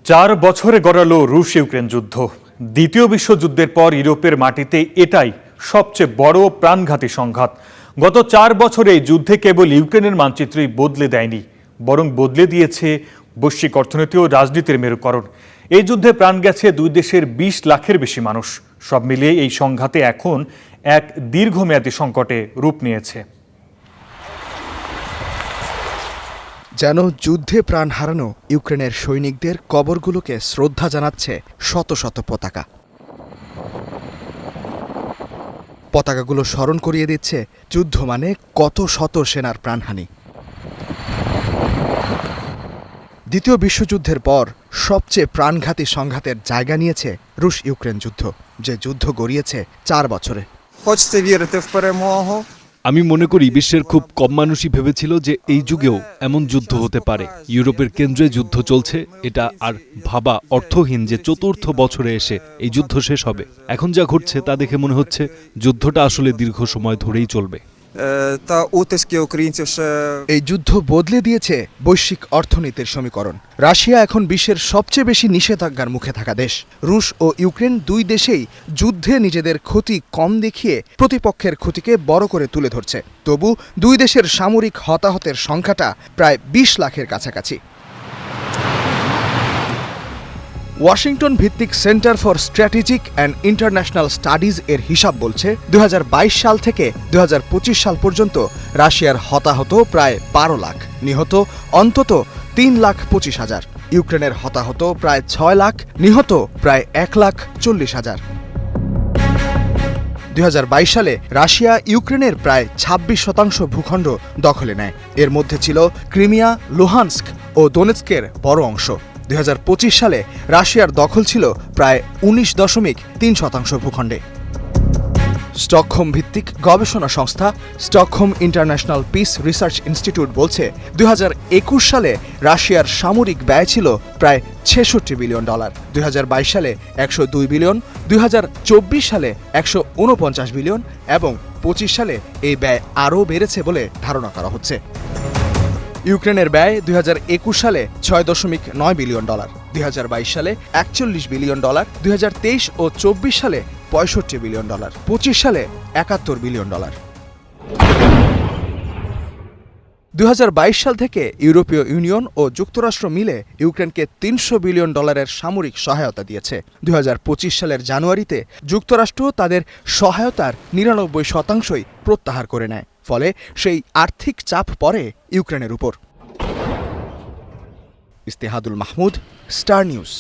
4 বছরে গড়ালো রুশ ইউক্রেন যুদ্ধ। দ্বিতীয় বিশ্বযুদ্ধের পর ইউরোপের মাটিতে এটাই সবচেয়ে বড় প্রাণঘাতী সংঘাত। গত 4 বছরে এই যুদ্ধে কেবল ইউক্রেনের মানচিত্রই বদলে দেয়নি, বরং বদলে দিয়েছে বৈশ্বিক অর্থনীতি ও রাজনীতির মেরুকরণ। এই যুদ্ধে প্রাণ গেছে দুই দেশের 20 লাখের বেশি মানুষ। সব মিলিয়ে এই সংঘাতে এখন এক দীর্ঘমেয়াদী সংকটে রূপ নিয়েছে। যেন যুদ্ধে প্রাণ হারানো ইউক্রেনের সৈনিকদের কবরগুলোকে শ্রদ্ধা জানাচ্ছে শত শত পতাকা। পতাকাগুলো স্মরণ করিয়ে দিচ্ছে যুদ্ধ মানে কত শত সেনার প্রাণহানি। দ্বিতীয় বিশ্বযুদ্ধের পর সবচেয়ে প্রাণঘাতী সংঘাতের জায়গা নিয়েছে রুশ ইউক্রেন যুদ্ধ, যে যুদ্ধ গড়িয়েছে 4 বছরে। আমি মনে করি বিশ্বের খুব কম মানুষই ভেবেছিল যে এই যুগেও এমন যুদ্ধ হতে পারে। ইউরোপের কেন্দ্রে যুদ্ধ চলছে, এটা আর ভাবা অর্থহীন যে চতুর্থ বছরে এসে এই যুদ্ধ শেষ হবে। এখন যা ঘটছে তা দেখে মনে হচ্ছে যুদ্ধটা আসলে দীর্ঘ সময় ধরেই চলবে। এই যুদ্ধ বদলে দিয়েছে বৈশ্বিক অর্থনীতির সমীকরণ। রাশিয়া এখন বিশ্বের সবচেয়ে বেশি নিষেধাজ্ঞার মুখে থাকা দেশ। রুশ ও ইউক্রেন দুই দেশেই যুদ্ধে নিজেদের ক্ষতি কম দেখিয়ে প্রতিপক্ষের ক্ষতিকে বড় করে তুলে ধরছে। তবু দুই দেশের সামরিক হতাহতের সংখ্যাটা প্রায় 20 লাখের কাছাকাছি। ওয়াশিংটন ভিত্তিক centre for strategic and international studies এর হিসাব বলছে 2022 সাল থেকে 2025 সাল পর্যন্ত রাশিয়ার হতাহত প্রায় 12 লাখ, নিহত অন্তত 3,25,000। ইউক্রেনের হতাহত প্রায় 6 লাখ, নিহত প্রায় 1,40,000। 2022 সালে রাশিয়া ইউক্রেনের প্রায় 26% ভূখণ্ড দখলে নেয়। এর মধ্যে ছিল ক্রিমিয়া, লুহানস্ক ও দোনেৎস্কের বড় অংশ। 2025 সালে রাশিয়ার দখল ছিল প্রায় 19.3% ভূখণ্ডে। স্টকহোম ভিত্তিক গবেষণা সংস্থা Stockholm international piece research institute বলছে 2021 সালে রাশিয়ার সামরিক ব্যয় ছিল প্রায় $66 বিলিয়ন, 2022 সালে 102 বিলিয়ন, 2024 সালে 149 বিলিয়ন এবং 25 সালে এই ব্যয় আরও বেড়েছে বলে ধারণা করা হচ্ছে। ইউক্রেনের ব্যয় 2021 সালে $6.9 বিলিয়ন, 2022 সালে $41 বিলিয়ন, 2023 ও 24 সালে $65 বিলিয়ন, 25 সালে $71 বিলিয়ন। 2022 সাল থেকে ইউরোপীয় ইউনিয়ন ও যুক্তরাষ্ট্র মিলে ইউক্রেনকে $300 বিলিয়ন সামরিক সহায়তা দিয়েছে। 2025 সালের জানুয়ারিতে যুক্তরাষ্ট্র তাদের সহায়তার 99% প্রত্যাহার করে নেয়। ফলে সেই আর্থিক চাপ পড়ে ইউক্রেনের উপর। ইস্তেহাদুল মাহমুদ, স্টার নিউজ।